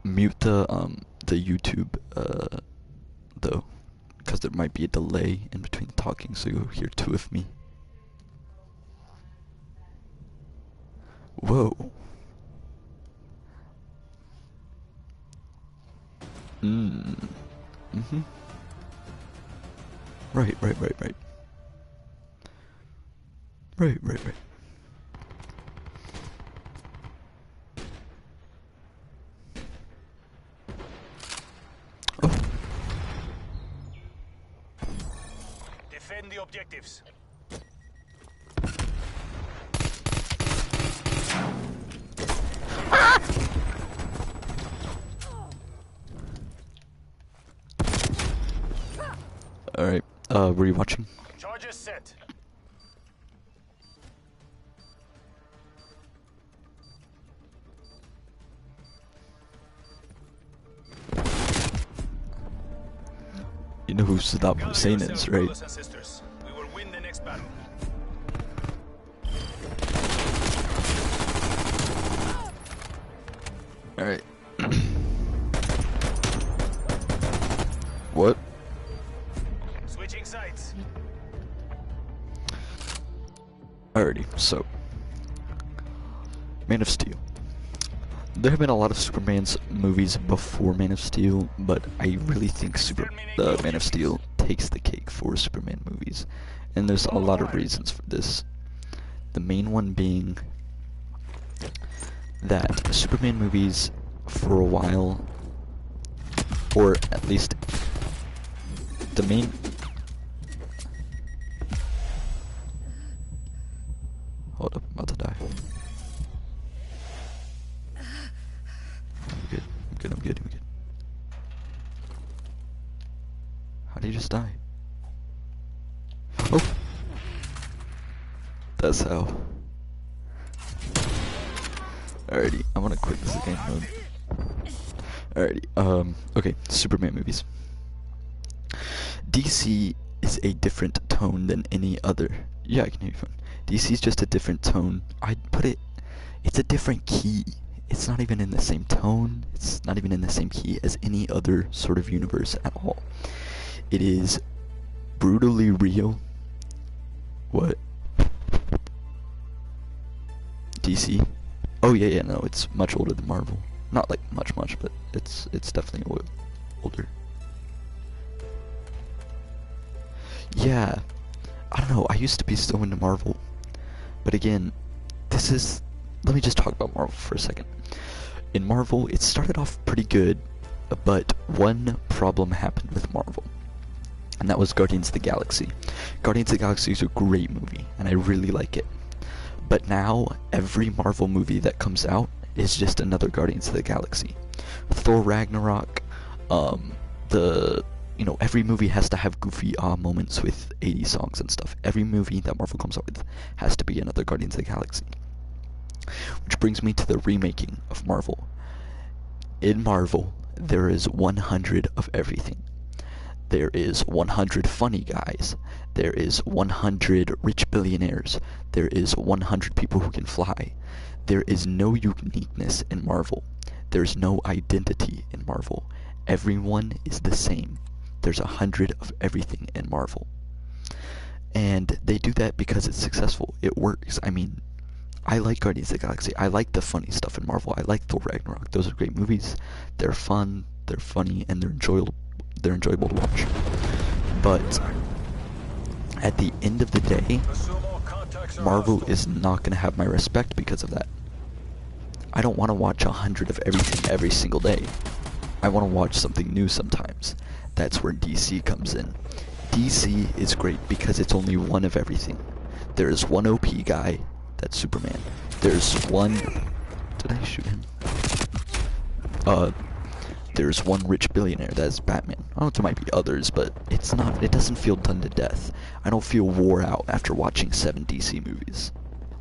Mute the YouTube though, because there might be a delay in between talking, so you'll hear two of me. Whoa. Mm-hmm. Right. Right. Oh. Defend the objectives. Alright, were you watching? Charges set. You know who Saddam Hussein is, right? Brothers and sisters. We will win the next battle. Alright. What? Switching sides. Alrighty, so Man of Steel. There have been a lot of Superman's movies before Man of Steel, but I really think Man of Steel takes the cake for Superman movies. And there's a lot of reasons for this. The main one being that Superman movies, for a while, or at least the main... Hold up, I'm about to die. I'm good. How did you just die? Oh! That's how. Alrighty, I'm gonna quit this game mode. Alrighty, okay, Superman movies. DC is a different tone than any other. Yeah, I can hear you fine. DC is just a different tone. I'd put it, it's a different key. It's not even in the same tone. It's not even in the same key as any other sort of universe at all. It is brutally real. What? DC? Oh yeah, no, it's much older than Marvel. Not like much, but it's definitely older. Yeah, I don't know, I used to be so into Marvel. But again, let me just talk about Marvel for a second. In Marvel, it started off pretty good, but one problem happened with Marvel. And that was Guardians of the Galaxy. Guardians of the Galaxy is a great movie, and I really like it. But now, every Marvel movie that comes out is just another Guardians of the Galaxy. Thor Ragnarok, every movie has to have goofy moments with 80s songs and stuff. Every movie that Marvel comes out with has to be another Guardians of the Galaxy. Which brings me to the remaking of Marvel. In Marvel, there is 100 of everything. There is 100 funny guys. There is 100 rich billionaires. There is 100 people who can fly. There is no uniqueness in Marvel. There's no identity in Marvel. Everyone is the same. There's 100 of everything in Marvel. And they do that because it's successful. It works. I mean, I like Guardians of the Galaxy. I like the funny stuff in Marvel. I like Thor Ragnarok. Those are great movies. They're fun, they're funny, and they're enjoyable to watch. But at the end of the day, Marvel is not going to have my respect because of that. I don't want to watch 100 of everything every single day. I want to watch something new sometimes. That's where DC comes in. DC is great because it's only one of everything. There is one OP guy, that's Superman. There's one... Did I shoot him? There's one rich billionaire, that's Batman. I don't know if there might be others, but it doesn't feel done to death. I don't feel wore out after watching 7 DC movies.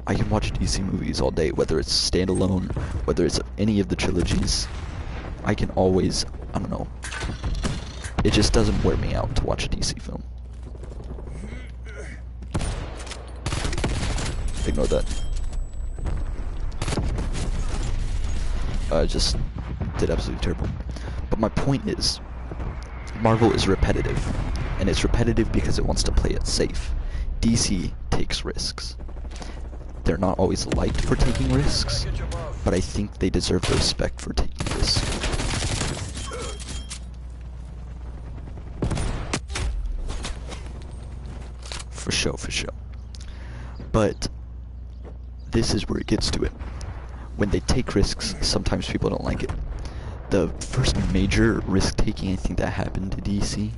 I can watch DC movies all day, whether it's standalone, whether it's any of the trilogies. I can always, I don't know. It just doesn't wear me out to watch a DC film. Ignore that. Just did absolutely terrible. But my point is, Marvel is repetitive, and it's repetitive because it wants to play it safe. DC takes risks. They're not always liked for taking risks, but I think they deserve the respect for taking risks. For sure, for sure. But this is where it gets to it. When they take risks, sometimes people don't like it. The first major risk-taking I think that happened to DC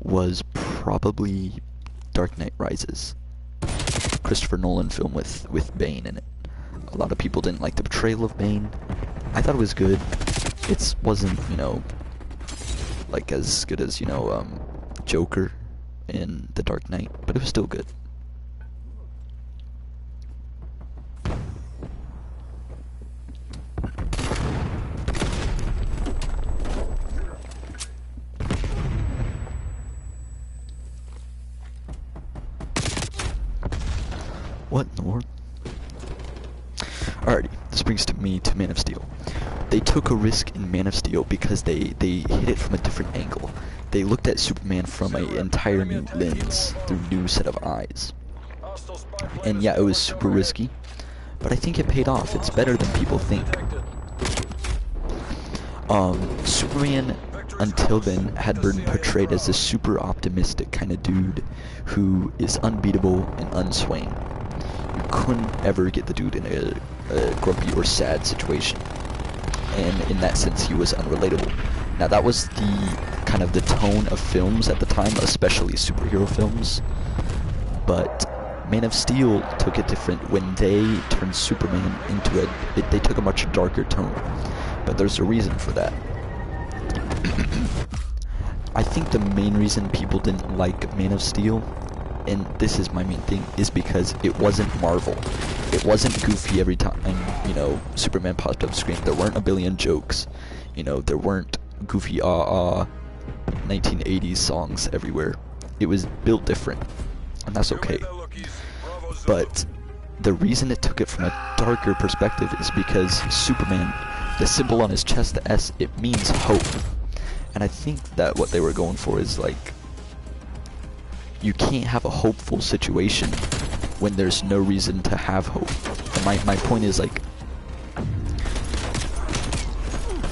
was probably Dark Knight Rises. Christopher Nolan film with Bane in it. A lot of people didn't like the portrayal of Bane. I thought it was good. It wasn't, you know, like as good as, you know, Joker in The Dark Knight, but it was still good. What in the world? Alrighty, this brings me to Man of Steel. They took a risk in Man of Steel because they hit it from a different angle. They looked at Superman from an entire new lens, through a new set of eyes. And yeah, it was super risky, but I think it paid off. It's better than people think. Superman, until then, had been portrayed as a super optimistic kind of dude who is unbeatable and unswaying. You couldn't ever get the dude in a grumpy or sad situation. And in that sense, he was unrelatable. Now, that was the kind of the tone of films at the time, especially superhero films. But Man of Steel took it different when they turned Superman into they took a much darker tone. But there's a reason for that. I think the main reason people didn't like Man of Steel, and this is my main thing, is because it wasn't Marvel. It wasn't goofy every time, you know, Superman popped up screen. There weren't a billion jokes. You know, there weren't goofy 1980s songs everywhere. It was built different, and that's okay. But the reason it took it from a darker perspective is because Superman, the symbol on his chest, the S, it means hope. And I think that what they were going for is, like, you can't have a hopeful situation when there's no reason to have hope. And my point is, like,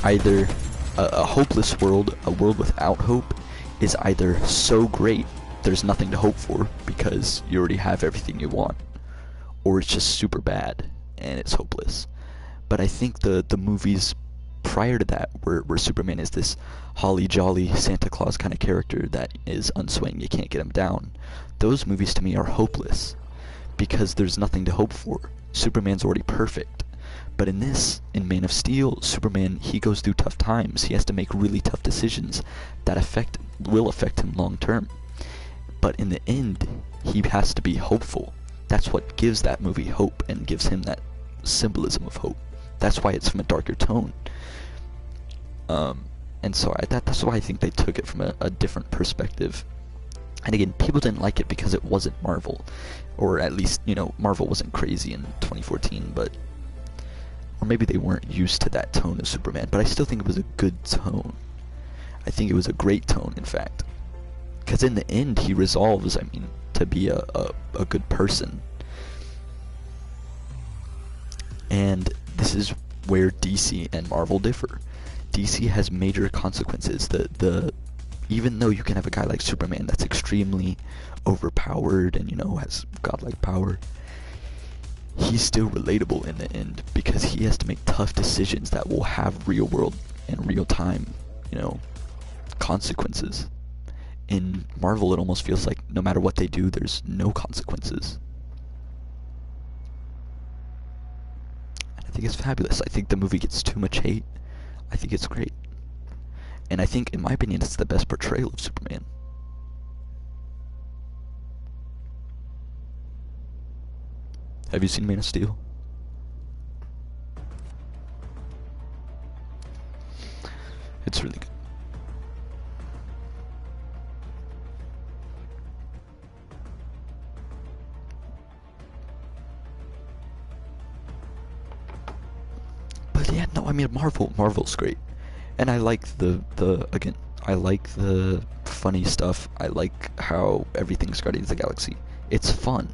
either a hopeless world, a world without hope, is either so great there's nothing to hope for because you already have everything you want, or it's just super bad and it's hopeless. But I think the movies prior to that, where Superman is this holly jolly Santa Claus kind of character that is unswaying, you can't get him down, those movies to me are hopeless because there's nothing to hope for. Superman's already perfect. But in Man of Steel, Superman, he goes through tough times. He has to make really tough decisions that will affect him long term. But in the end, he has to be hopeful. That's what gives that movie hope and gives him that symbolism of hope. That's why it's from a darker tone. And so that's why I think they took it from a different perspective. And again, people didn't like it because it wasn't Marvel. Or at least, you know, Marvel wasn't crazy in 2014, but... Or maybe they weren't used to that tone of Superman, but I still think it was a good tone. I think it was a great tone, in fact. Because in the end, he resolves, I mean, to be a good person. And this is where DC and Marvel differ. DC has major consequences. Even though you can have a guy like Superman that's extremely overpowered and, you know, has godlike power, he's still relatable in the end because he has to make tough decisions that will have real world and real time, you know, consequences. In Marvel, it almost feels like no matter what they do, there's no consequences. And I think it's fabulous. I think the movie gets too much hate. I think it's great. And I think, in my opinion, it's the best portrayal of Superman. Have you seen Man of Steel? It's really good. But yeah, no, I mean, Marvel's great. And I like the again, I like the funny stuff. I like how everything's Guardians of the Galaxy. It's fun.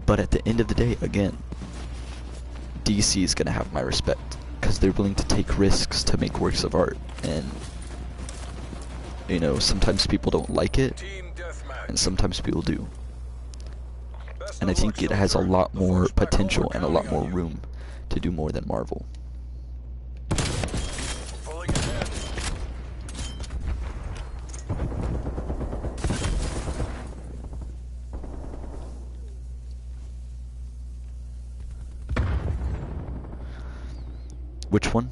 But at the end of the day, again, DC is gonna have my respect because they're willing to take risks to make works of art, and you know, sometimes people don't like it, and sometimes people do. And I think it has a lot more potential and a lot more room to do more than Marvel. Which one?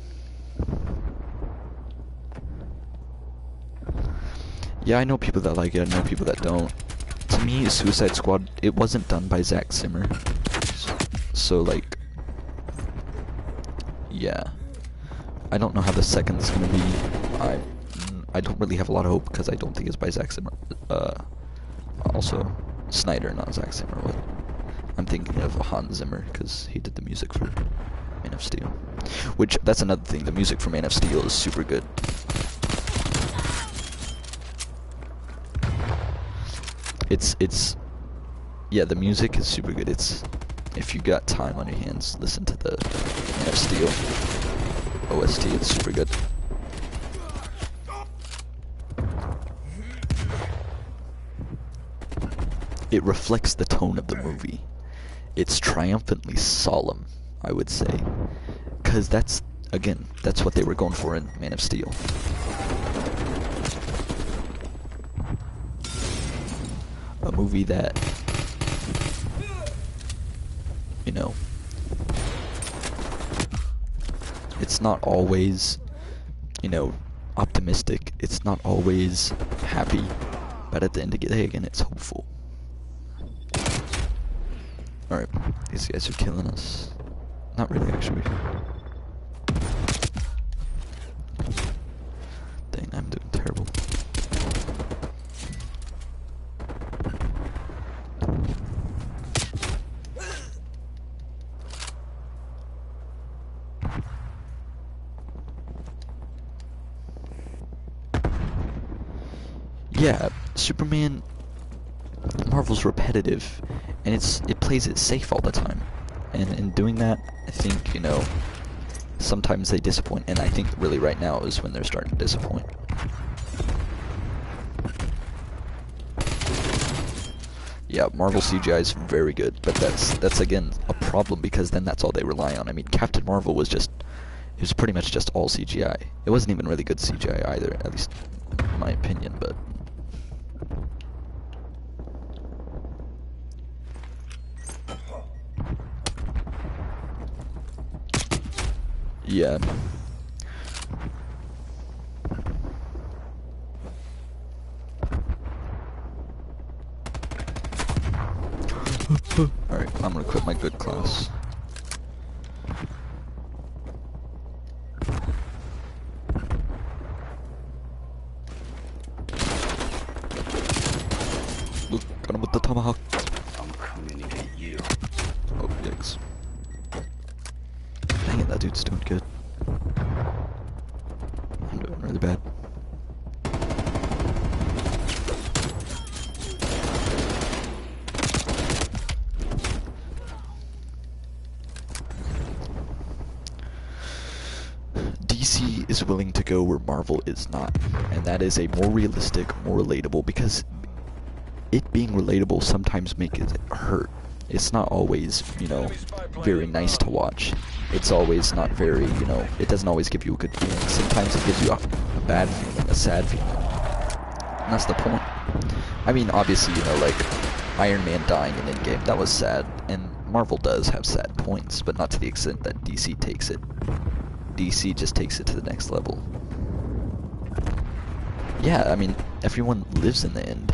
Yeah, I know people that like it, I know people that don't. To me, Suicide Squad, it wasn't done by Zack Zimmer. So like, yeah. I don't know how the second's gonna be. I don't really have a lot of hope because I don't think it's by Zack Zimmer. Also, Snyder, not Zack Zimmer. But I'm thinking of Hans Zimmer because he did the music for Man of Steel. Which, that's another thing, the music for Man of Steel is super good. Yeah, the music is super good. If you got time on your hands, listen to the Man of Steel OST, it's super good. It reflects the tone of the movie. It's triumphantly solemn, I would say. Because that's what they were going for in Man of Steel. A movie that, you know, it's not always, you know, optimistic. It's not always happy. But at the end of the day, again, it's hopeful. Alright, these guys are killing us. Not really, actually. Dang, I'm doing terrible. Yeah, Superman, Marvel's repetitive, and it plays it safe all the time. And in doing that, I think, you know, sometimes they disappoint, and I think really right now is when they're starting to disappoint. Yeah, Marvel CGI is very good, but that's again a problem because then that's all they rely on. I mean, Captain Marvel was pretty much just all CGI. It wasn't even really good CGI either, at least in my opinion, but yeah. Alright, I'm gonna quit my good class. Look, got him with the tomahawk. I'm coming to get you. Oh, yikes. Dang it, that dude's doing good. I'm doing really bad. DC is willing to go where Marvel is not, and that is a more realistic, more relatable, because it being relatable sometimes makes it hurt. It's not always, you know, very nice to watch. It's always not very, you know, it doesn't always give you a good feeling. Sometimes it gives you a bad feeling, a sad feeling. And that's the point. I mean, obviously, you know, like, Iron Man dying in Endgame, that was sad, and Marvel does have sad points, but not to the extent that DC takes it. DC just takes it to the next level. Yeah, I mean, everyone lives in the end.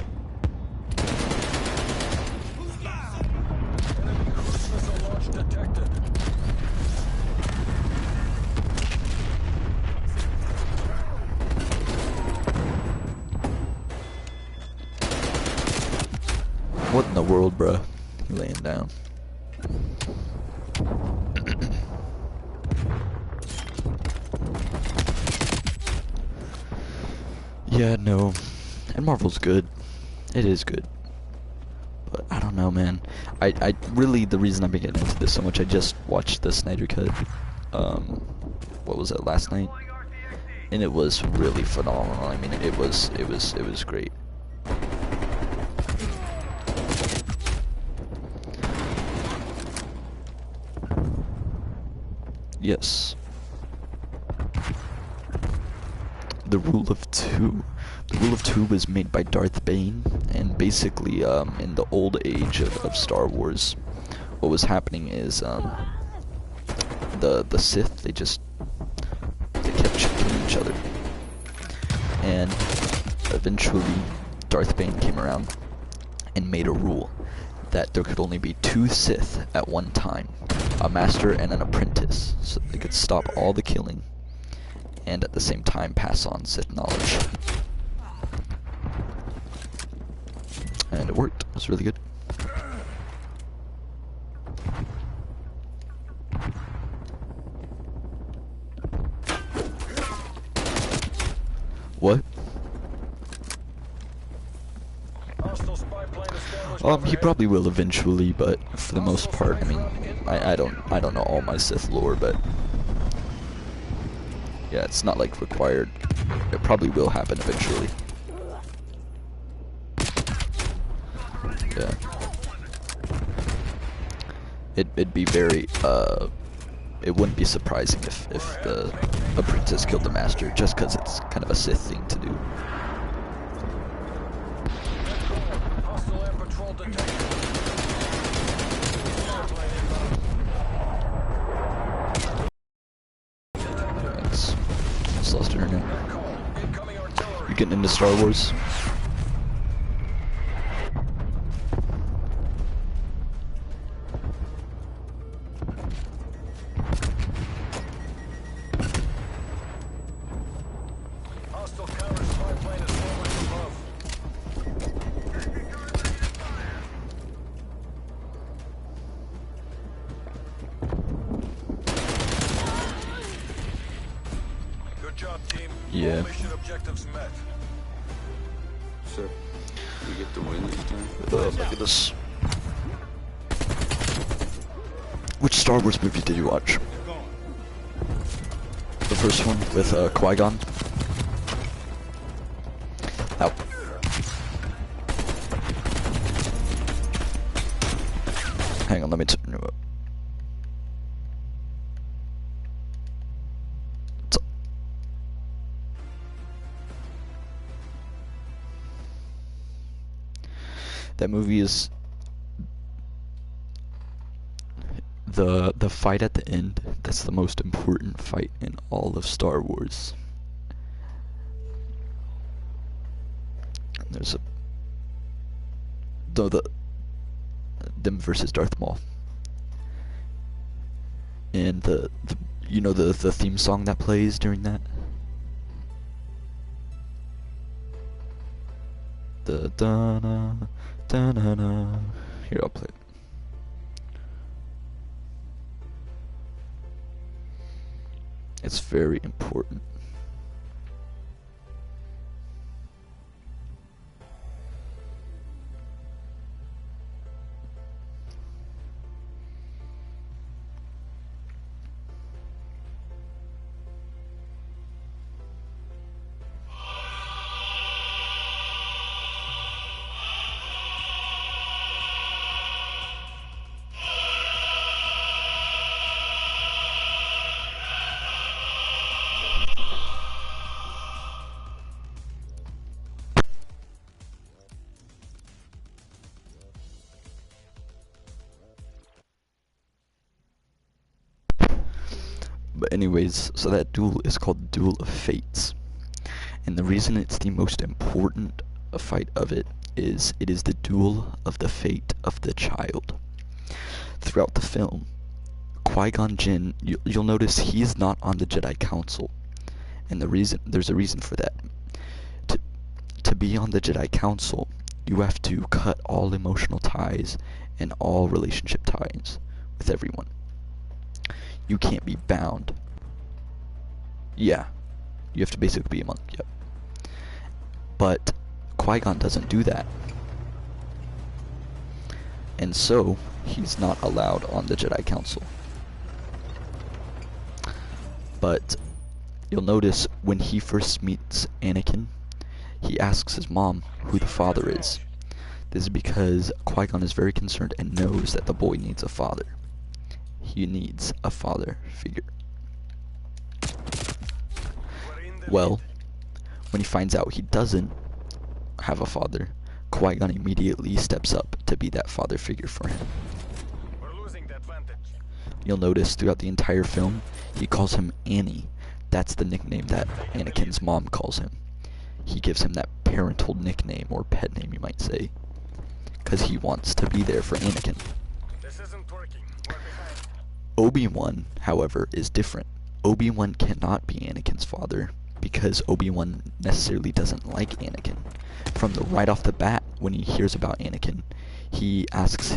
What in the world, bruh? You laying down. Yeah, no. And Marvel's good. It is good. But I don't know, man. I really, the reason I've been getting into this so much, I just watched the Snyder Cut, what was it, last night? And it was really phenomenal. I mean, it was great. Yes. The Rule of Two. The Rule of Two was made by Darth Bane, and basically, in the old age of Star Wars, what was happening is, the Sith, they kept killing each other. And eventually, Darth Bane came around and made a rule that there could only be 2 Sith at one time, a master and an apprentice, so they could stop all the killing and at the same time pass on Sith knowledge. And it worked. It was really good. What? He probably will eventually, but for the most part, I mean, I don't know all my Sith lore, but yeah, it's not like required. It probably will happen eventually. Yeah. It'd be very, it wouldn't be surprising if the apprentice killed the master, just because it's kind of a Sith thing to do. Thanks. Just lost internet. You getting into Star Wars? Yeah. Mission objectives met. Sir, we get the win this time? Look at this. Which Star Wars movie did you watch? The first one with Qui-Gon? Ow. Hang on, let me turn you up. That movie is the fight at the end. That's the most important fight in all of Star Wars. There's them versus Darth Maul, and the you know the theme song that plays during that. The da-na, da-na-na. Here, I'll play it. It's very important. But anyways, so that duel is called Duel of Fates. And the reason it's the most important fight of it is the duel of the fate of the child. Throughout the film, Qui-Gon Jinn, you'll notice he's not on the Jedi Council. And there's a reason for that. To be on the Jedi Council, you have to cut all emotional ties and all relationship ties with everyone. You can't be bound. Yeah. You have to basically be a monk, yep. But Qui-Gon doesn't do that. And so, he's not allowed on the Jedi Council. But you'll notice when he first meets Anakin, he asks his mom who the father is. This is because Qui-Gon is very concerned and knows that the boy needs a father. He needs a father figure. Well, when he finds out he doesn't have a father, Qui-Gon immediately steps up to be that father figure for him. We're losing the advantage. You'll notice throughout the entire film, he calls him Annie. That's the nickname that Anakin's mom calls him. He gives him that parental nickname, or pet name you might say, because he wants to be there for Anakin. This isn't working. We're behind. Obi-Wan, however, is different. Obi-Wan cannot be Anakin's father because Obi-Wan necessarily doesn't like Anakin. From the right off the bat, when he hears about Anakin, he asks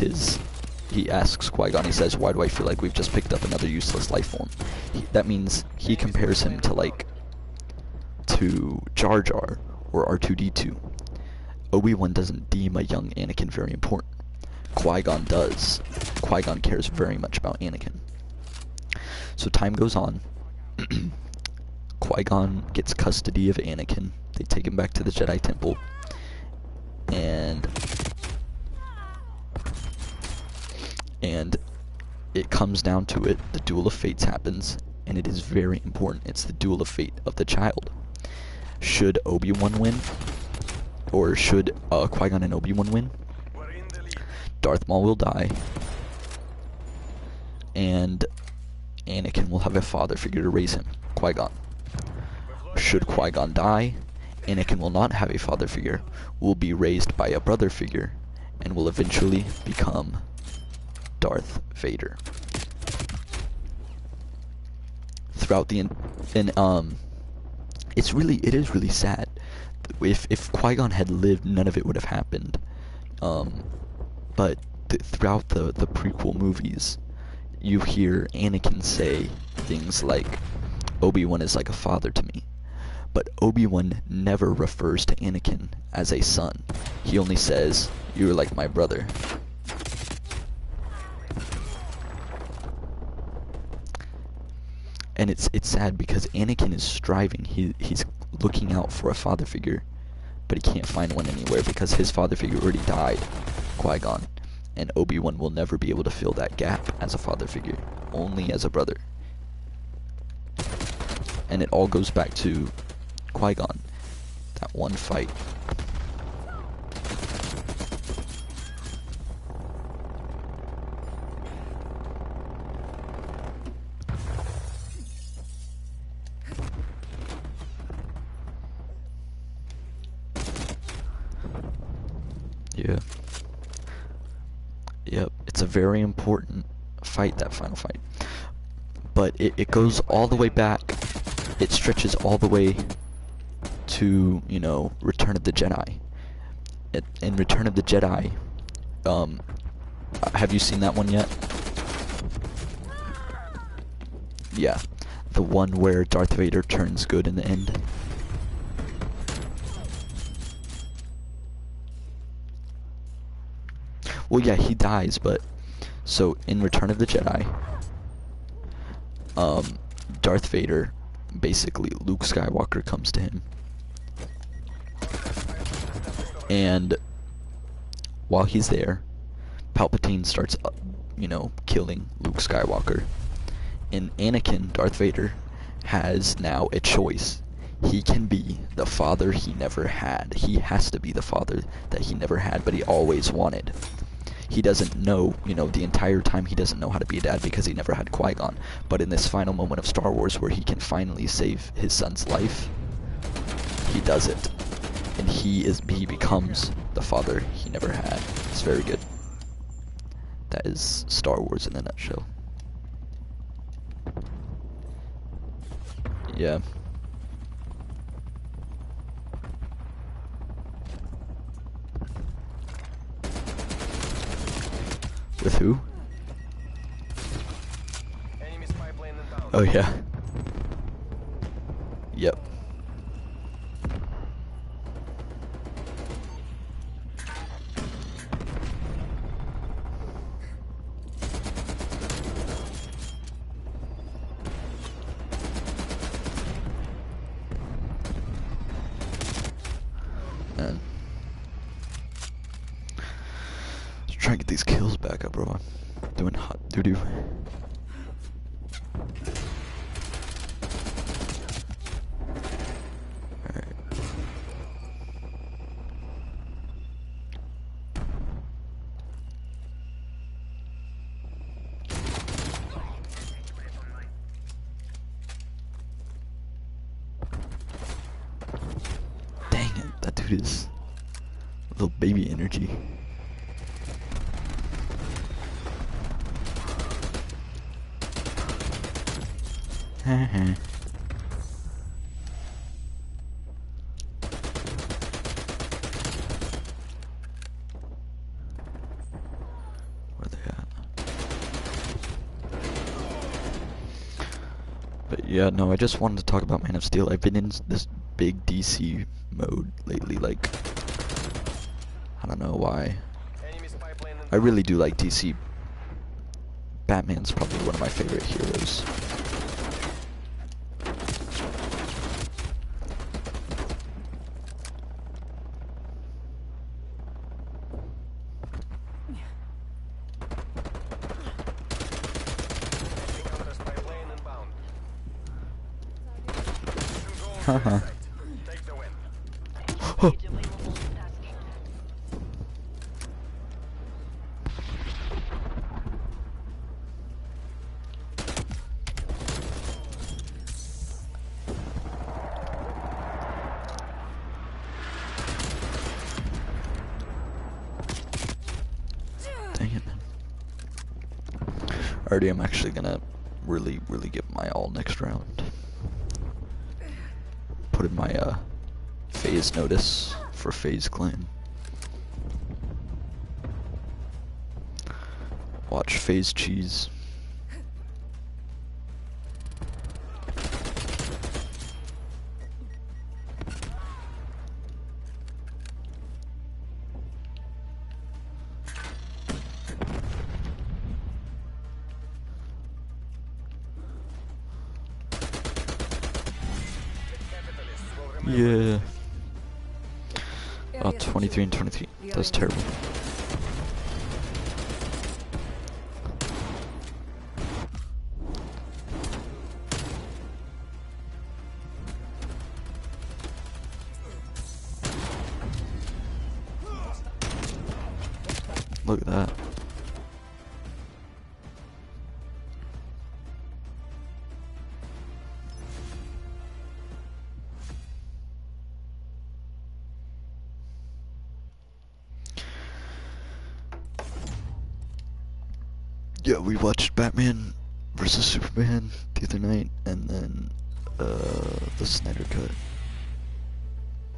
Qui-Gon, he says, "Why do I feel like we've just picked up another useless life form?" That means he compares him to Jar Jar or R2-D2. Obi-Wan doesn't deem a young Anakin very important. Qui-Gon does. Qui-Gon cares very much about Anakin. So time goes on. Qui-Gon gets custody of Anakin. They take him back to the Jedi Temple. And it comes down to it. The Duel of Fates happens. And it is very important. It's the Duel of Fate of the child. Should Obi-Wan win? Or should Qui-Gon and Obi-Wan win? We're in the lead. Darth Maul will die. And Anakin will have a father figure to raise him, Qui-Gon. Should Qui-Gon die, Anakin will not have a father figure, will be raised by a brother figure, and will eventually become Darth Vader. Throughout the it is really sad. If Qui-Gon had lived, none of it would have happened. But throughout the prequel movies, you hear Anakin say things like, "Obi-Wan is like a father to me." But Obi-Wan never refers to Anakin as a son. He only says, "You're like my brother." And it's sad because Anakin is striving. He's looking out for a father figure, but he can't find one anywhere because his father figure already died, Qui-Gon. And Obi-Wan will never be able to fill that gap as a father figure, only as a brother. And it all goes back to Qui-Gon, that one fight. Yeah. Yep, it's a very important fight, that final fight. But it goes all the way back. It stretches all the way to, Return of the Jedi. In Return of the Jedi, have you seen that one yet? Yeah, the one where Darth Vader turns good in the end. Well, yeah, he dies, but so in Return of the Jedi, Darth Vader, basically Luke Skywalker comes to him, and while he's there, Palpatine starts, killing Luke Skywalker, and Anakin, Darth Vader, has now a choice. He can be the father he never had. He has to be the father that he never had, but he always wanted. He doesn't know, the entire time he doesn't know how to be a dad because he never had Qui-Gon. But in this final moment of Star Wars where he can finally save his son's life, he does it. And he becomes the father he never had. It's very good. That is Star Wars in a nutshell. Yeah. With who? Enemy spy plane inbound. Oh yeah. Yep. man. Just trying to get these kills back up, bro. I'm doing hot doo-doo. Alright. Dang it, that dude is little baby energy. Where they at? But yeah, no, I just wanted to talk about Man of Steel. I've been in this big DC mode lately, like, I don't know why. Enemy spy plane I inbound. really do like DC. Batman's probably one of my favorite heroes. Counter spy plane inbound. Haha. Take the win. Oh. Dang it, man. Alrighty, I'm actually gonna really give my all next round. Put in my phase notice for phase clan. Watch phase cheese. Capitalists will remember. Yeah. Oh, 23 and 23. That's terrible. Look at that. Yeah, we watched Batman versus Superman the other night, and then the Snyder Cut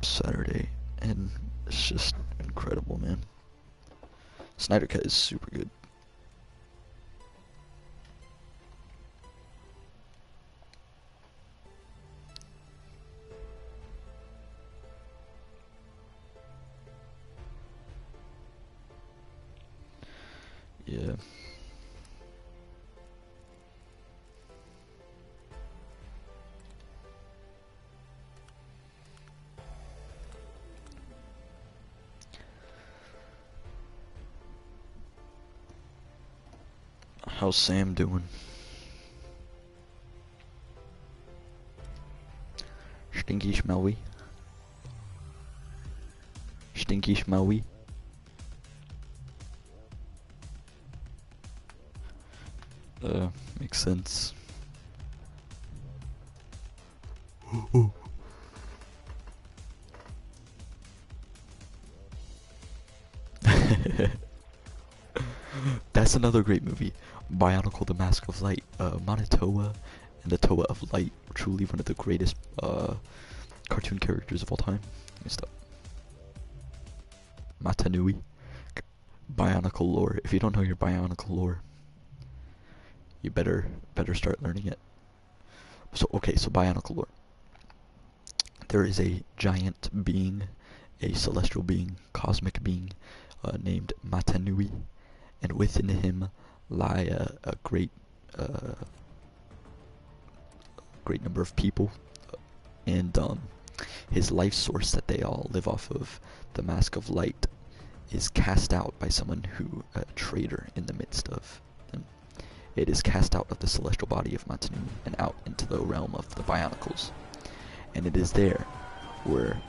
Saturday, and it's just incredible, man. Snyder Cut is super good. Yeah. How's Sam doing? Stinky smelly. Stinky smelly. Makes sense. That's another great movie. Bionicle the Mask of Light. Manitoa and the Toa of Light. Truly one of the greatest cartoon characters of all time. Let me stop. Matanui. Bionicle lore. If you don't know your Bionicle lore, you better start learning it. So okay, so Bionicle lore. There is a giant being, a celestial being, cosmic being, named Matanui, and within him lie a great number of people, and his life source that they all live off of, the Mask of Light, is cast out by someone who, a traitor in the midst of them. It is cast out of the celestial body of Matanu and out into the realm of the Bionicles. And it is there where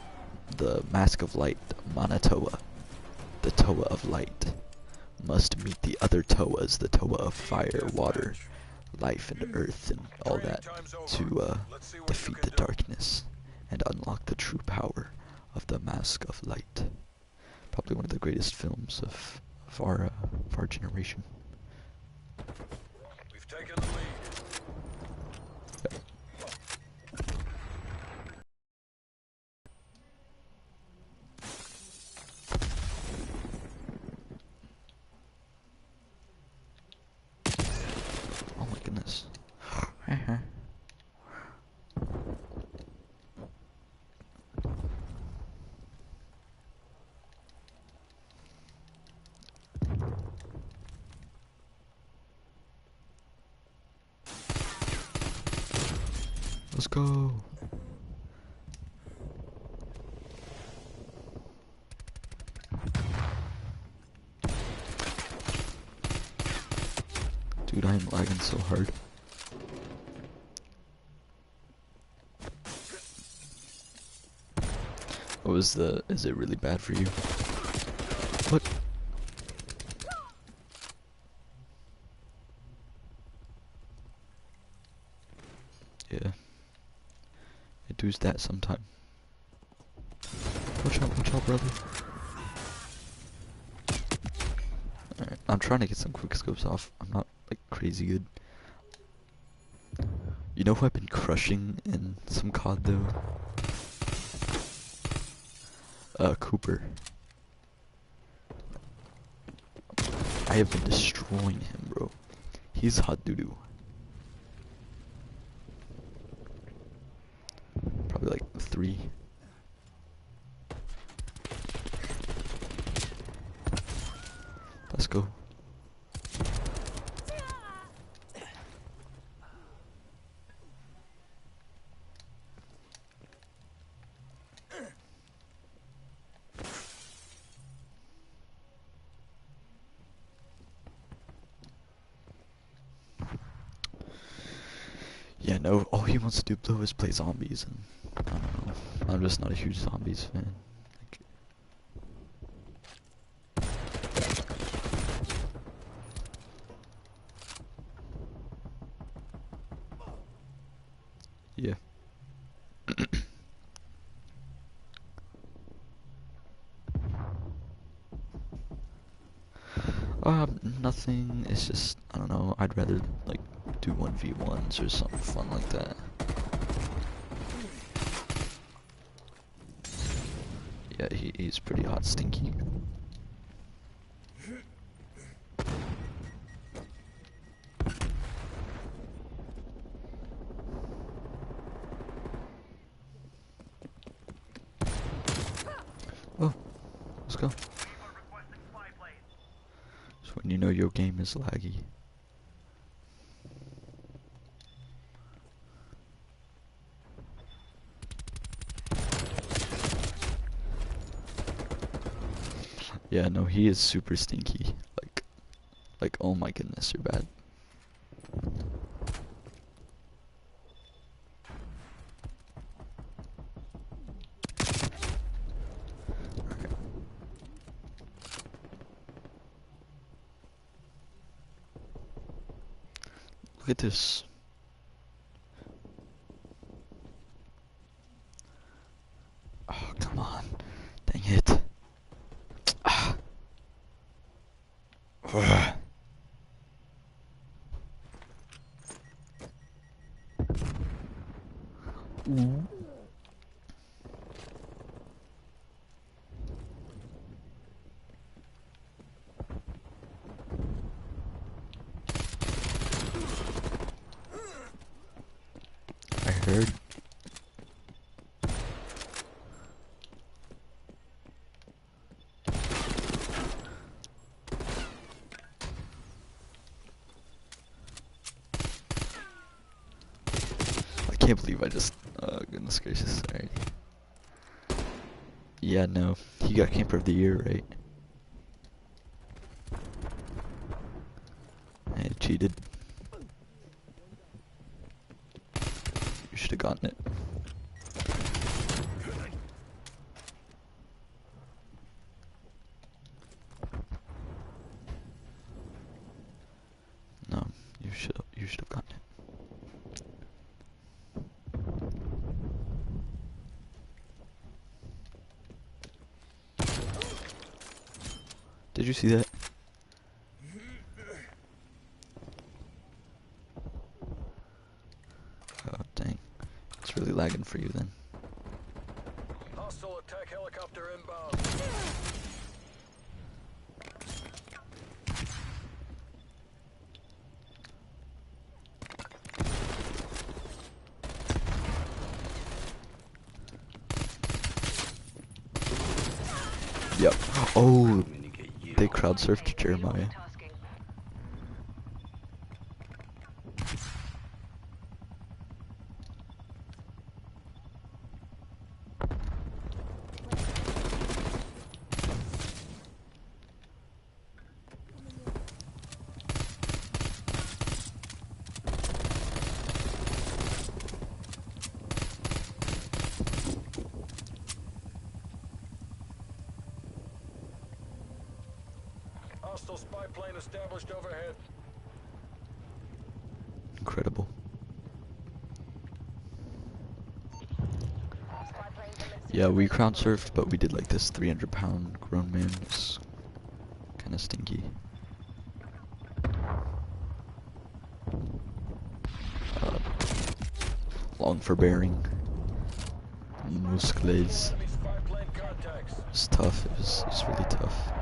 the Mask of Light, Manatoa, the Toa of Light, must meet the other Toas, the Toa of fire, water, life, and earth, and all that, to defeat the darkness and unlock the true power of the Mask of Light. Probably one of the greatest films of our generation. We've taken the lead. Oh my goodness. Let's go. Dude, I am lagging so hard. What was the... is it really bad for you? What? Yeah. It does that sometime. Watch out, brother. Alright, I'm trying to get some quick scopes off. I'm not, like, crazy good. You know who I've been crushing in some COD, though? Cooper. I have been destroying him, bro. He's hot doo-doo. Probably like 3. Let's go. Yeah, no, all he wants to do, though, is play zombies, and I don't know. I'm just not a huge zombies fan. Yeah. Nothing. It's just, I don't know. I'd rather, like, do 1v1s or something fun like that. Yeah, he's pretty hot stinky. Oh, let's go. So when you know your game is laggy. Yeah, no, he is super stinky. Like, oh my goodness, you're bad. Look at this. Oh, come on. Dang it. Ah. Ugh. I heard. I can't believe I just, oh goodness gracious, sorry. Yeah, no. He got Camper of the Year, right? I cheated. You should have gotten it. No, you should have gotten it. Did you see that? Oh, dang. It's really lagging for you then. Hostile attack helicopter inbound. Yep. Oh, they crowd surfed Jeremiah. Hostile spy plane established overhead. Incredible. Yeah, we crowd surfed, but we did like this 300-pound grown man. It's kind of stinky. Long for bearing. Muscles. Enemy spy plane contacts. It's tough. It was really tough.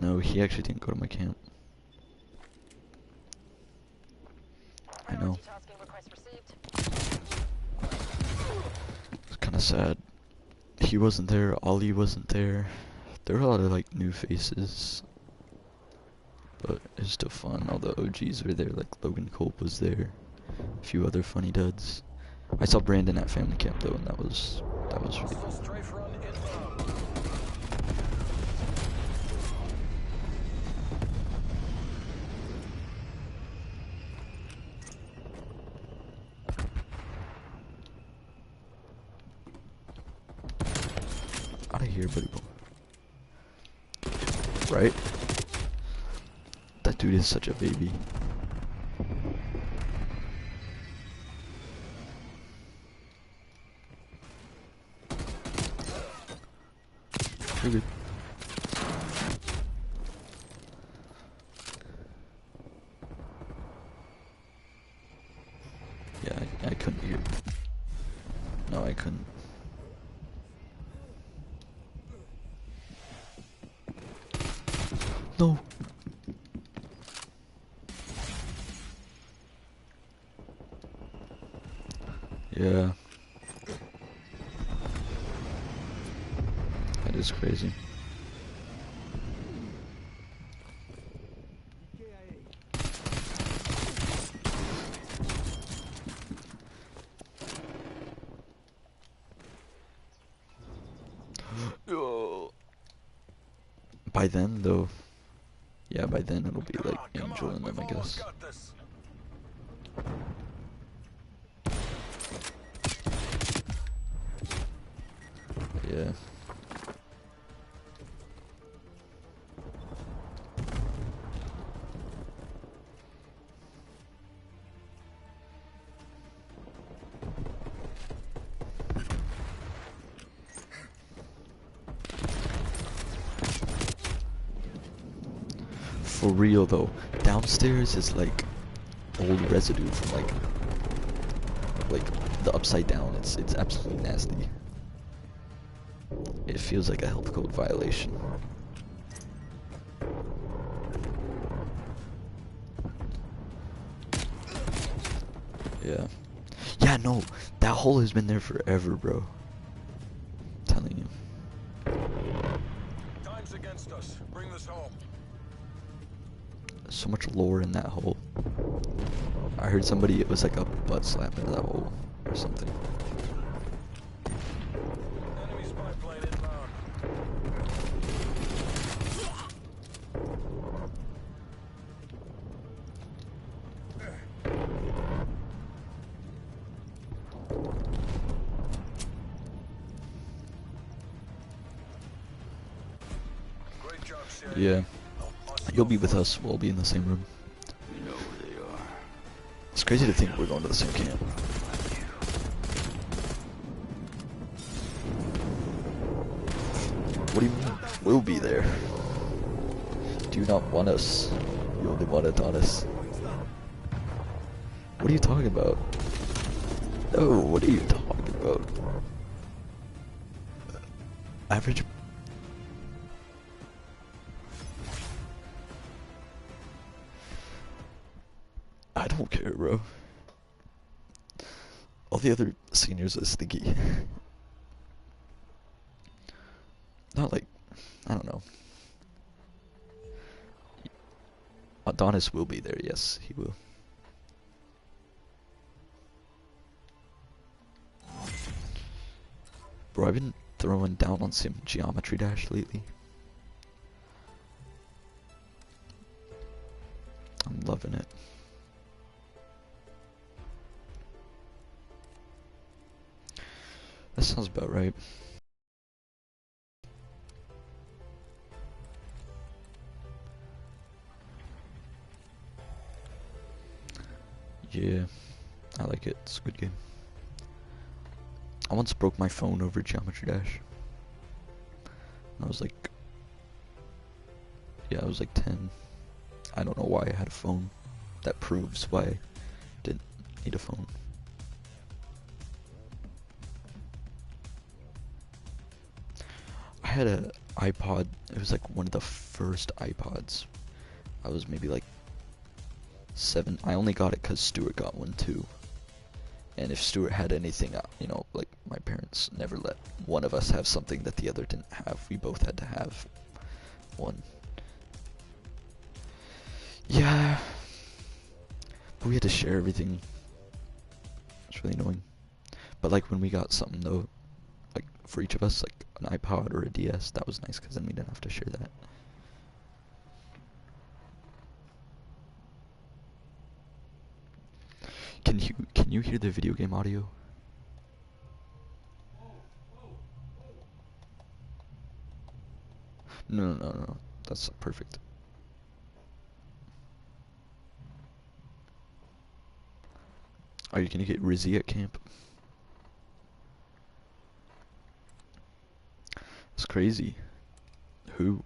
No, he actually didn't go to my camp. I know. It's kind of sad. He wasn't there. Ollie wasn't there. There were a lot of like new faces, but it's still fun. All the OGs were there. Like Logan Culp was there. A few other funny duds. I saw Brandon at family camp though, and that was really Hostile cool. strafe run inbound. Out of here, buddy boy. Right? That dude is such a baby. You're good. Yeah, I couldn't hear. No, I couldn't. No. Yeah. That is crazy. By then, though, yeah, by then it'll be like Angel and them, I guess. Got this. Yeah. For real though, downstairs is like old residue from like the upside down. It's absolutely nasty. It feels like a health code violation. Yeah. Yeah, no, that hole has been there forever, bro. I'm telling you. Time's against us. Bring this home. So much lore in that hole. I heard somebody, it was like a butt slap into that hole. or something. Enemy spy plane inbound. Great job, CIA. Yeah. Hostile You'll be with force. us. We'll be in the same room. We know where they are. It's crazy to think we're going to the same camp. What do you mean? We'll be there. Do you not want us? You only want it on us. What are you talking about? No, what are you talking about? Average. I don't care, bro. All the other seniors are stinky. Not like, I don't know. Adonis will be there, yes, he will. Bro, I've been throwing down on some Geometry Dash lately. I'm loving it. That sounds about right. Yeah, I like it. It's a good game. I once broke my phone over Geometry Dash. I was like, yeah, I was like 10. I don't know why I had a phone. That proves why I didn't need a phone. I had a iPod. It was like one of the first iPods. I was maybe like 7. I only got it because Stuart got one too. And if Stuart had anything, you know, like my parents never let one of us have something that the other didn't have. We both had to have one. Yeah. But we had to share everything. It's really annoying. But like when we got something though, like for each of us, like an iPod or a DS, that was nice because then we didn't have to share that. Can you hear the video game audio? No. That's perfect. Are you gonna get Rizzy at camp? It's crazy. Who?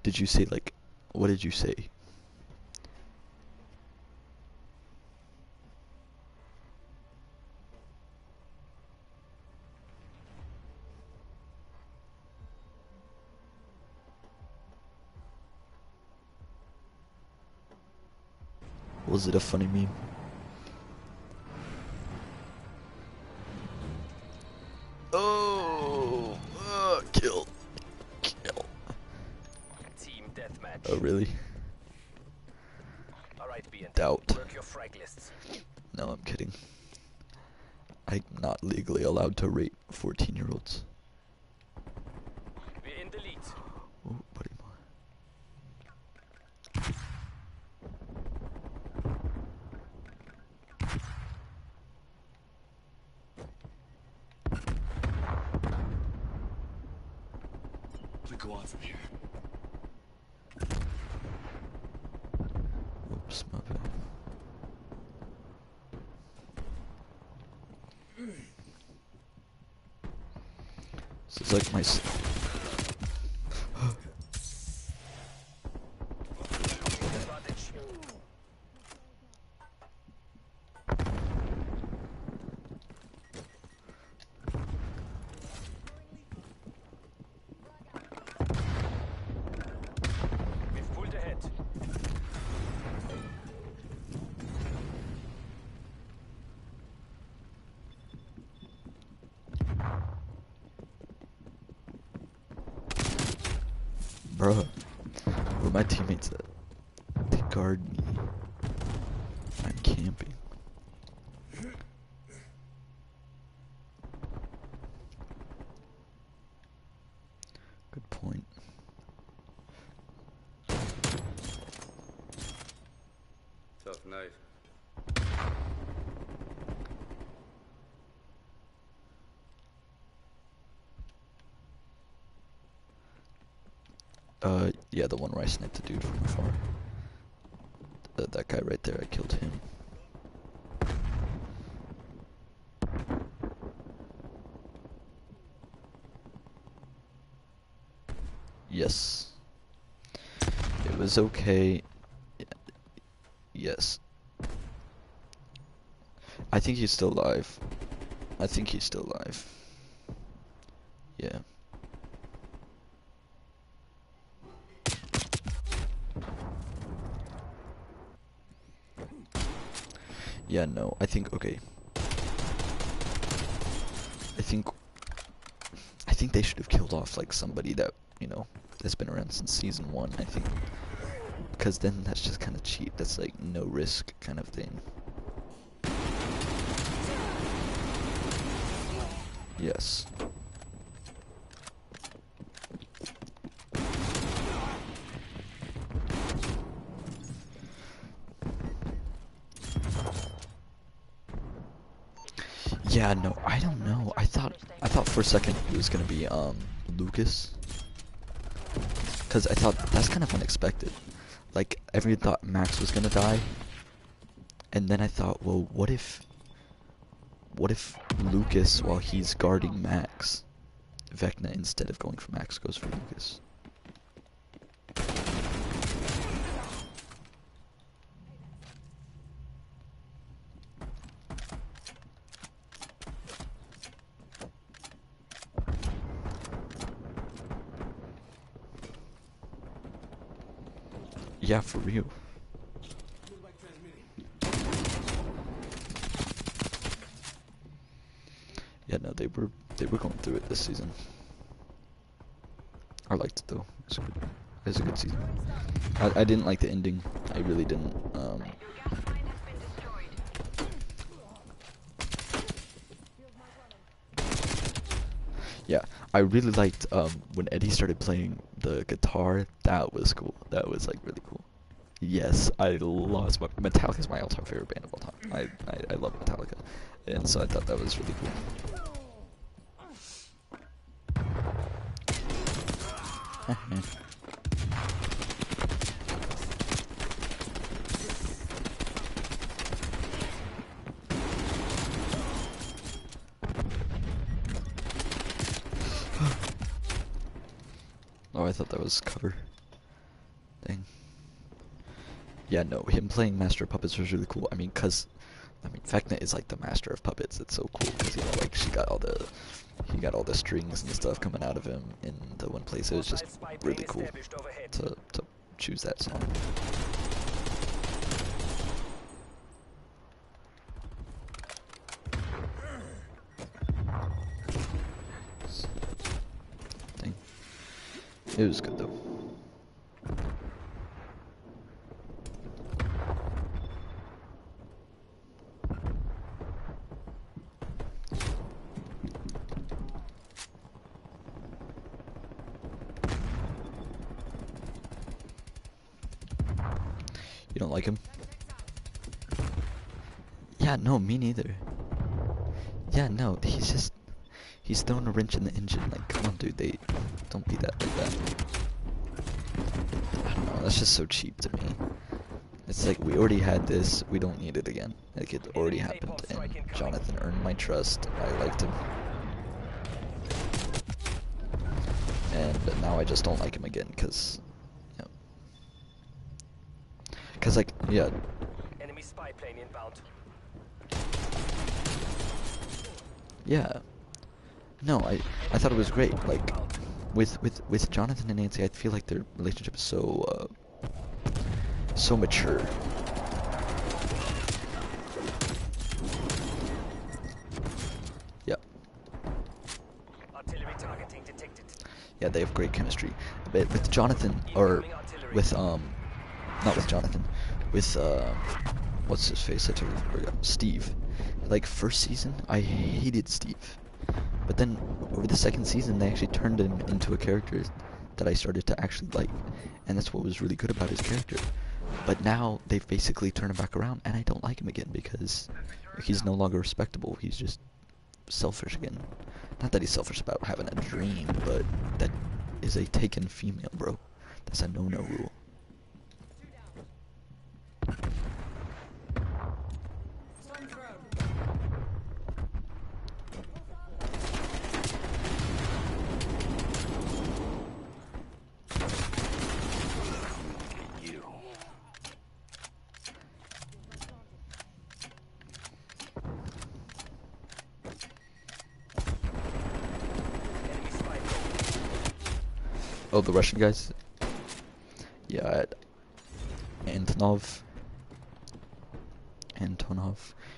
Did you say like, what did you say? Was it a funny meme? Oh, kill. Team deathmatch. Oh, really? Alright, BNT. Doubt. Work your frag lists. No, I'm kidding. I'm not legally allowed to rate 14-year-olds. We're in the lead. Oh, buddy. We go on from here. Oops, my bad. This is like my. Advantage. We've pulled ahead. Bruh, where my teammates at? They guard me. I'm camping. Good point. Tough night. Yeah, the one where I sniped the dude from afar. That guy right there, I killed him. Yes. It was okay. Yes. I think he's still alive. I think he's still alive. Yeah. Yeah, no, I think, okay. I think they should have killed off, like, somebody that, you know, that's been around since season 1, I think. Because then that's just kind of cheap. That's, like, no risk kind of thing. Yes. Yeah, no, I don't know. I thought for a second it was gonna be Lucas, cause I thought that's kind of unexpected. Like everyone thought Max was gonna die, and then I thought, well, what if Lucas, while he's guarding Max, Vecna instead of going for Max goes for Lucas. Yeah, for real. Yeah, no, they were going through it this season. I liked it though. It was a good season. I didn't like the ending. I really didn't. Yeah, I really liked when Eddie started playing the guitar. That was cool. That was like really cool. Yes, I lost Metallica's my all-time favorite band of all time. I love Metallica, and so I thought that was really cool. Oh, I thought that was cover. Dang. Yeah, no, him playing Master of Puppets was really cool. I mean, Vecna is like the master of puppets. It's so cool because, you know, like he got all the strings and stuff coming out of him in the one place. It was just really cool to choose that song. Dang. It was good though. You don't like him? Yeah, no, me neither. Yeah, no, he's throwing a wrench in the engine. Like, come on, dude, don't be that like that. I don't know, that's just so cheap to me. It's like, we already had this, we don't need it again. Like, it already happened, and Jonathan earned my trust. I liked him. And now I just don't like him again, cause, you know. Cause, like, yeah. Enemy spy plane inbound. Yeah. No, I thought it was great. Like, with Jonathan and Nancy, I feel like their relationship is so mature. Yeah. Artillery targeting detected. Yeah, they have great chemistry. But with Jonathan, or with not with Jonathan, with what's his face? I totally forgot. Steve. Like, first season, I hated Steve. But then, over the second season, they actually turned him into a character that I started to actually like. And that's what was really good about his character. But now, they've basically turned him back around, and I don't like him again because he's no longer respectable. He's just selfish again. Not that he's selfish about having a dream, but that is a taken female, bro. That's a no-no rule. Oh, the Russian guys? Yeah, Antonov.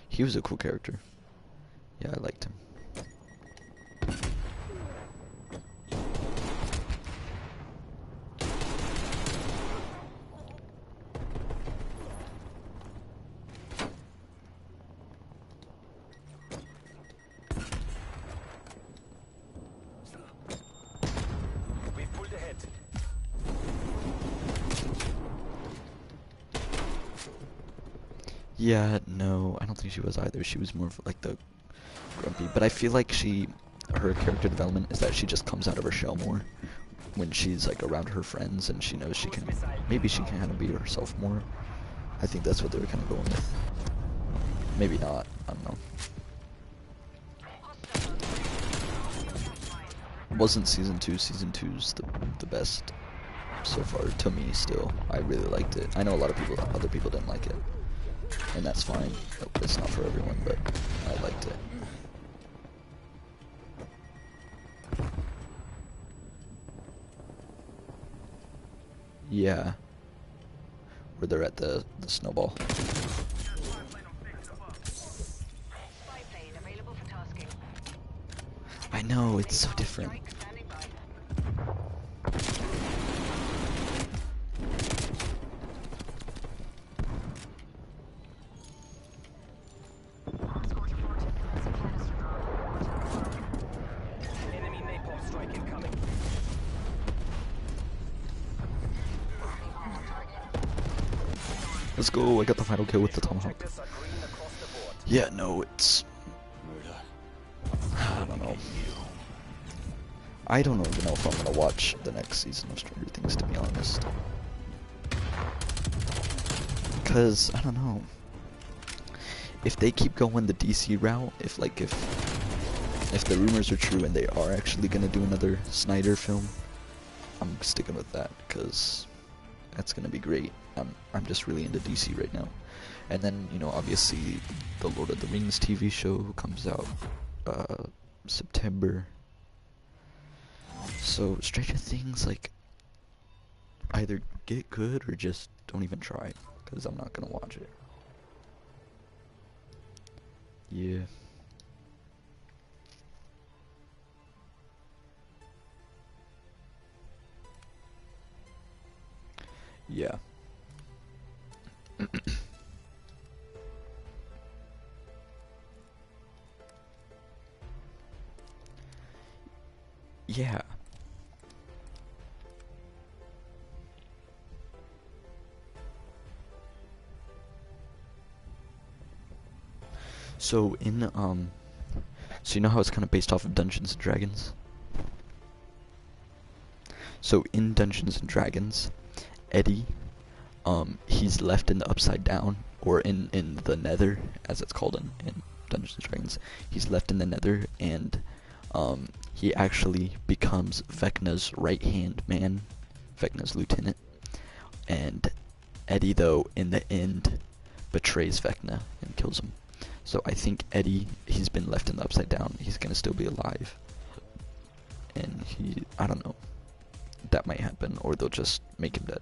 He was a cool character. Yeah, I liked him. We've pulled ahead. Yeah, no, I don't think she was either. She was more of like the grumpy. But I feel like her character development is that she just comes out of her shell more when she's like around her friends and she knows maybe she can kind of be herself more. I think that's what they were kind of going with. Maybe not, I don't know. Wasn't season 2. Season 2's the best so far to me still. I really liked it. I know other people didn't like it. And that's fine. It's not for everyone, but I liked it. Yeah. Where they're at the snowball. I know, it's so different. Enemy napalm strike incoming. Let's go, I got the final kill with the tomahawk. Objectives are green across the board. Yeah, no, it's... I don't even know if I'm gonna watch the next season of Stranger Things, to be honest. Because, I don't know. If they keep going the DC route, if the rumors are true and they are actually gonna do another Snyder film, I'm sticking with that, because that's gonna be great. I'm just really into DC right now. And then, you know, obviously, the Lord of the Rings TV show comes out September. So, Stranger Things, like, either get good or just don't even try, because I'm not gonna watch it. Yeah. Yeah. Yeah. So so you know how it's kind of based off of Dungeons and Dragons? So in Dungeons and Dragons, Eddie, he's left in the Upside Down, or in the Nether, as it's called in Dungeons and Dragons. He's left in the Nether, and he actually becomes Vecna's right-hand man, Vecna's lieutenant. And Eddie, though, in the end, betrays Vecna and kills him. So I think Eddie, he's been left in the Upside Down. He's gonna still be alive. And I don't know. That might happen, or they'll just make him dead.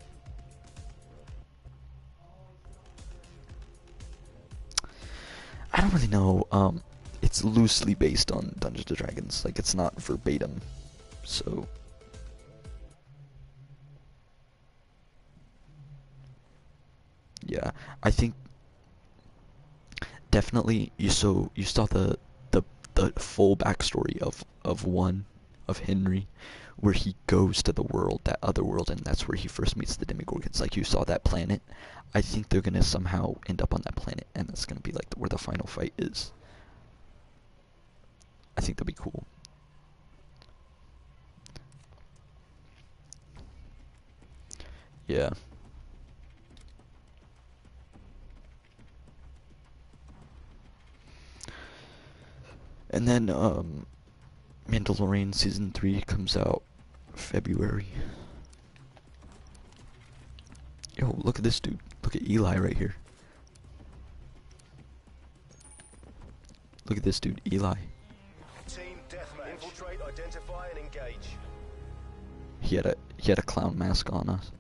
I don't really know. It's loosely based on Dungeons and Dragons. Like, it's not verbatim. So... yeah, I think definitely you saw the full backstory of Henry, where he goes to the world, that other world, and that's where he first meets the Demogorgons. Like, you saw that planet. I think they're gonna somehow end up on that planet, and that's gonna be like where the final fight is. I think that'd be cool. Yeah. And then Mandalorian season 3 comes out February. Yo, look at this dude. Look at Eli right here. Look at this dude, Eli. Team deathmatch. Infiltrate, identify, and engage. He had a clown mask on us.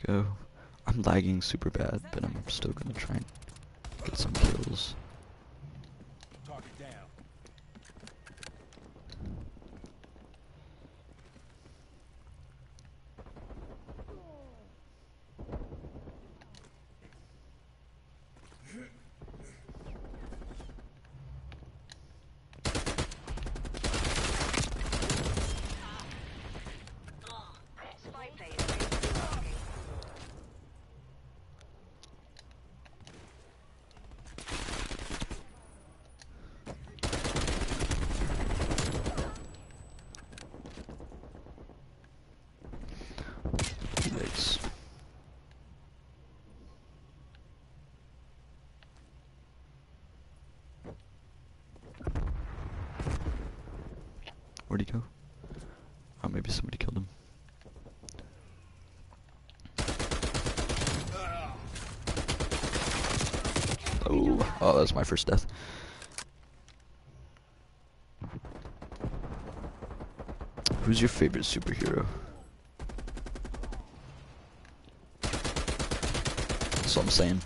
Go. I'm lagging super bad, but I'm still gonna try and get some kills. Target down. Nice. Where'd he go? Oh, maybe somebody killed him. Oh, that was my first death. Who's your favorite superhero? That's what I'm saying.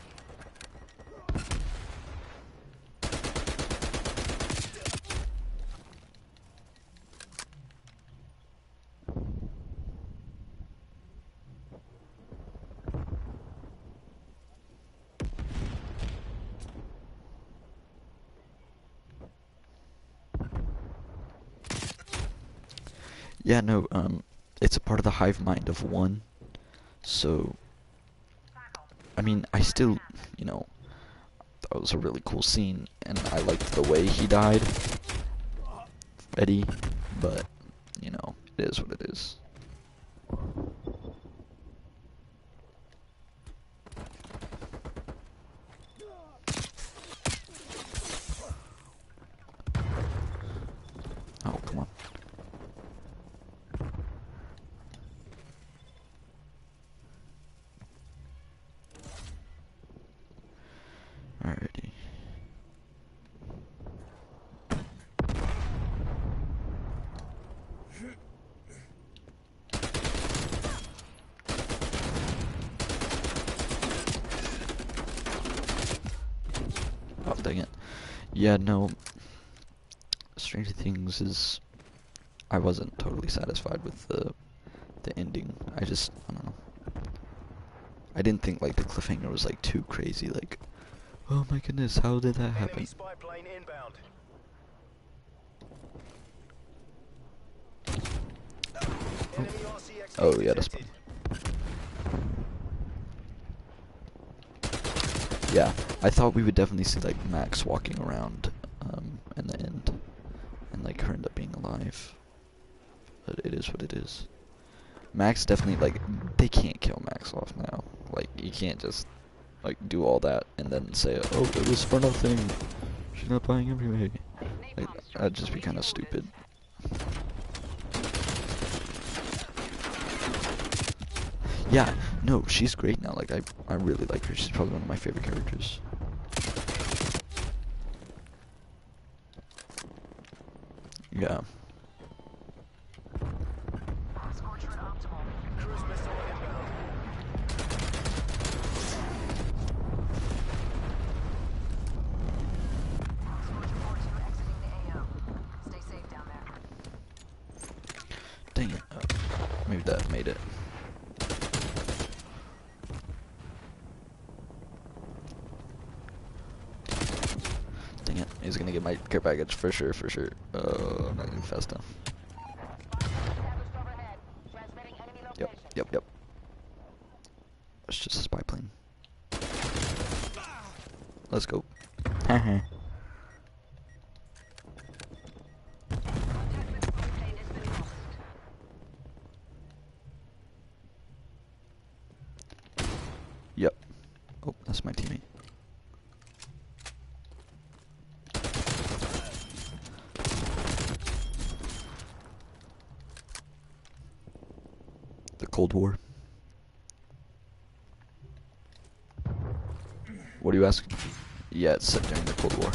Yeah, no, it's a part of the hive mind of one, so, I mean, I still, you know, that was a really cool scene, and I liked the way he died, Eddie, but, you know, it is what it is. Oh, come on. Alrighty. Oh, dang it. Yeah, no, Stranger Things is, I wasn't totally satisfied with the ending. I don't know. I didn't think, like, the cliffhanger was, like, too crazy, like, oh my goodness, how did that happen? Enemy spy plane inbound. Enemy RCXD Oh, yeah, that's detected. Yeah, I thought we would definitely see, like, Max walking around, in the end, and, like, her end up being alive. But it is what it is. Max definitely, like, they can't kill Max off now. Like, you can't just, like, do all that and then say, oh, it was for nothing. She's not buying anyway. Like, that'd just be kind of stupid. Yeah, No, she's great now. Like I really like her. She's probably one of my favorite characters. Yeah. Cruise missile inbound. Dang it. Maybe that made it. Dang it. He's gonna get my care package for sure, for sure. I'm not getting fast enough. Yep. It's just a spy plane. Let's go. Yep. Oh, that's my teammate. The Cold War. What are you asking? Yeah, it's set during the Cold War.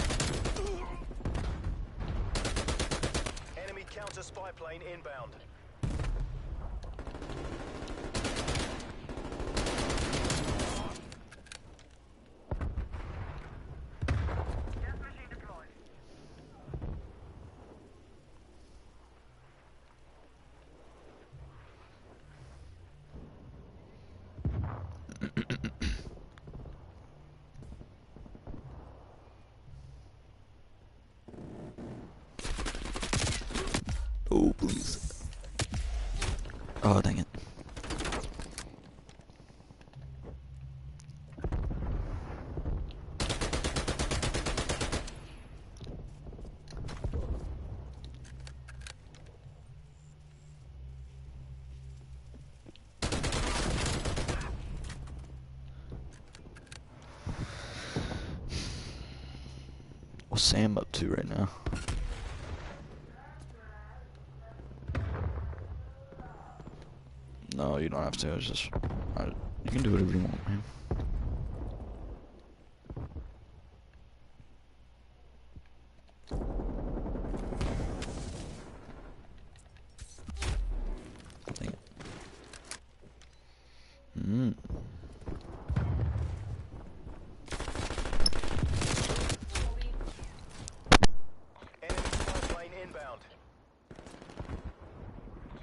Enemy counter spy plane inbound. Oh, please. Oh, dang it. What's Sam up to right now? No, you don't have to. It's just, you can do whatever you want, man. Dang it. Enemy spy plane inbound.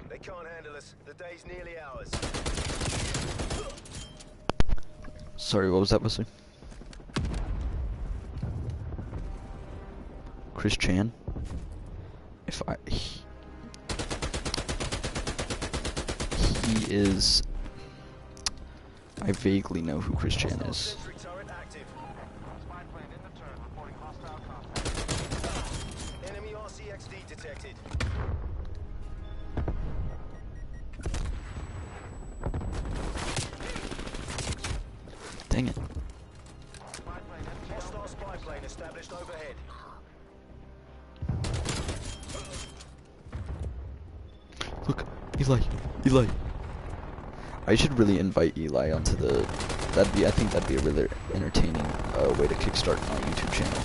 They can't handle us. The day's nearly ours. Sorry, what was that, Wesley? Chris Chan? If he is... I vaguely know who Chris Chan is. Sentry turret active. Spy plane in the turn, reporting hostile contact. Enemy RCXD detected. Dang it. Spy plane MTL. Hostile spy plane established overhead. Look, Eli. I should really invite Eli onto the... I think that'd be a really entertaining way to kickstart my YouTube channel.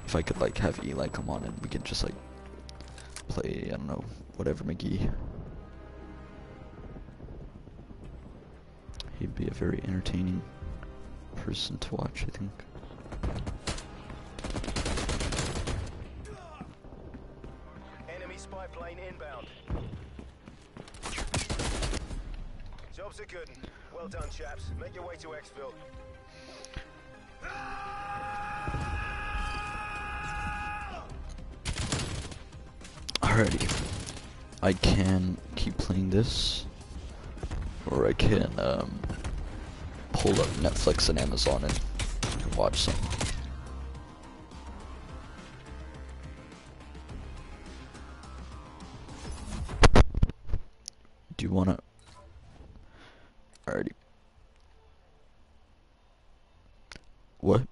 If I could, like, have Eli come on and we could just, like, play, I don't know, whatever McGee. He'd be a very entertaining person to watch, I think. Enemy spy plane inbound. Job's a good one. Well done, chaps. Make your way to Exfil. Alrighty. I can keep playing this, or I can pull up Netflix and Amazon and watch some. Do you wanna? Alrighty. What?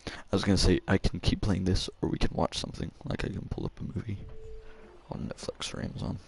I was gonna say I can keep playing this, or we can watch something. Like I can pull up a movie on Netflix or Amazon.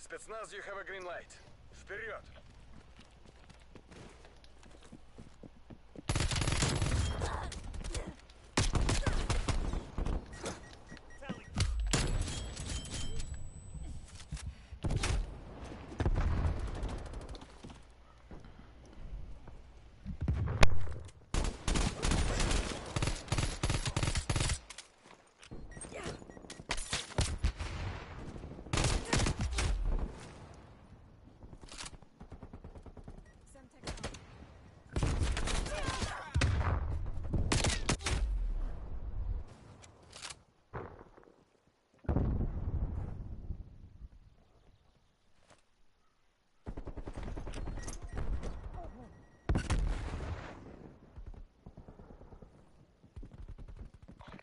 Spetsnaz, you have a green light. Вперед!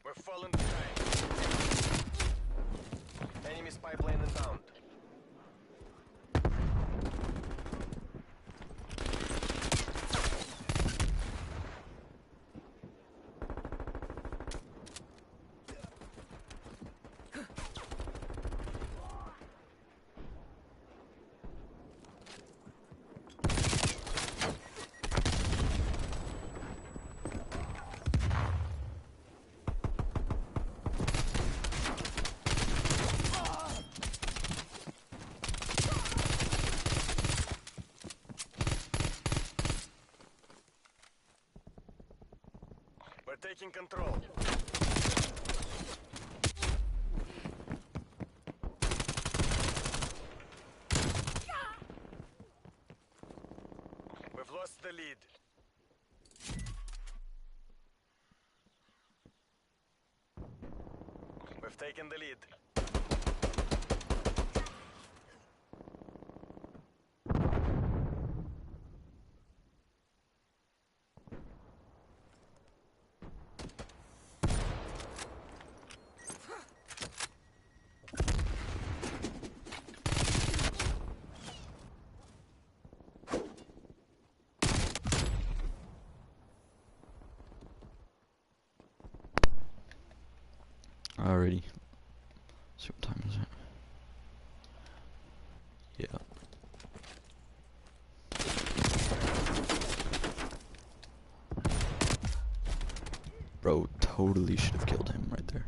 We're falling behind. Enemy spy plane inbound. We're taking control. We've lost the lead. We've taken the lead. Alrighty. So what time is it? Yeah. Bro, totally should have killed him right there.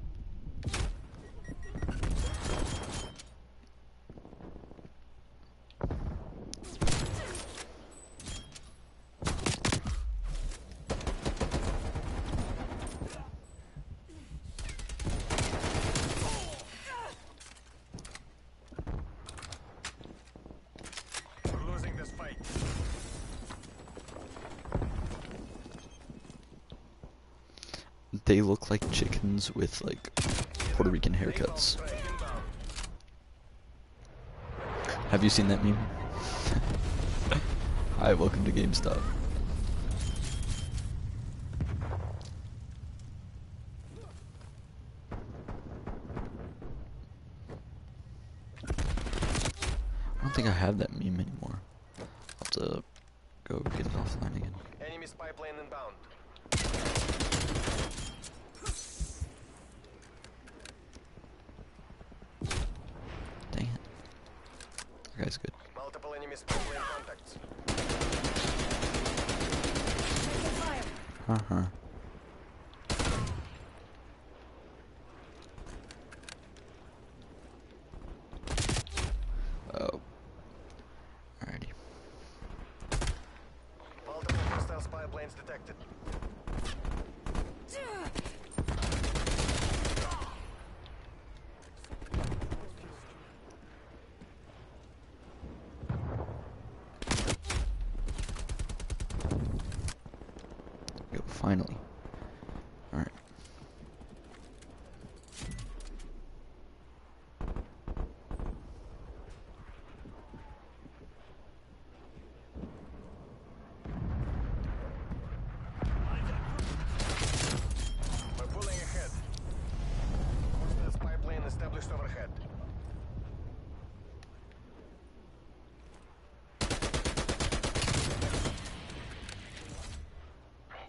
We're losing this fight. They look like chickens with like Puerto Rican haircuts. Have you seen that meme? Hi, welcome to GameStop. I don't think I have that meme anymore. I'll have to go get it offline again. Enemy spy plane inbound. Dang it. That guy's good. Multiple enemy spy plane contacts. Uh-huh. Oh. Alrighty. Multiple hostiles finally. Alright. We're pulling ahead. Hostile spy plane established overhead.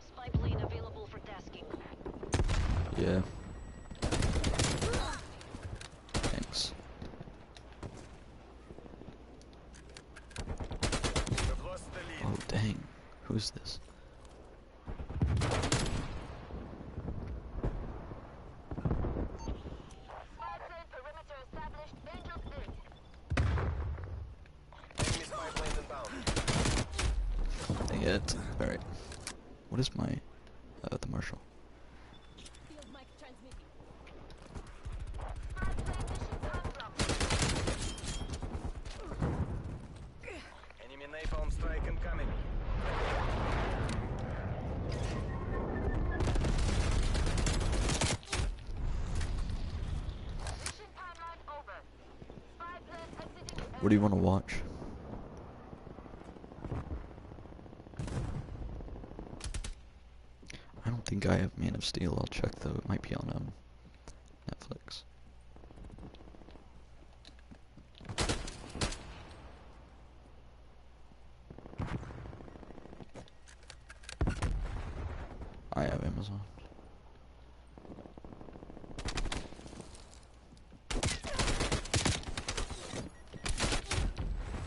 Spy plane available for tasking. Yeah. Thanks. We've lost the lead. Oh, dang. Who's this? Spy plane perimeter established. Angels 8. Enemy spy plane inbound. Dang it. Alright. What is my... the Marshal? Field mic transmitting. Enemy napalm strike incoming. Mission timeline over. Spy plane exiting. What do you want to watch? I don't think I have Man of Steel. I'll check though. It might be on Netflix. I have Amazon.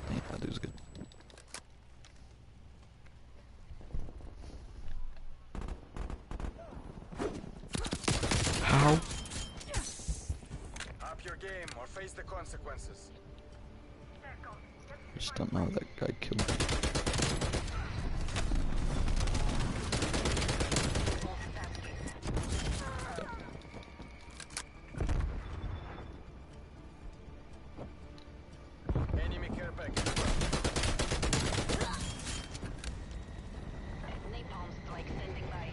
Dang, that dude's good. How? Up your game or face the consequences. I just don't know. That guy killed me. Enemy care package. Napalm strike standing by.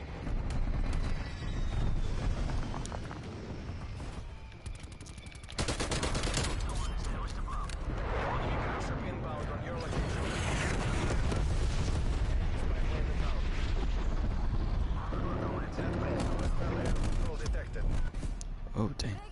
Ship inbound on your location. Spy plane inbound. Hostile air control detected. Oh, dang.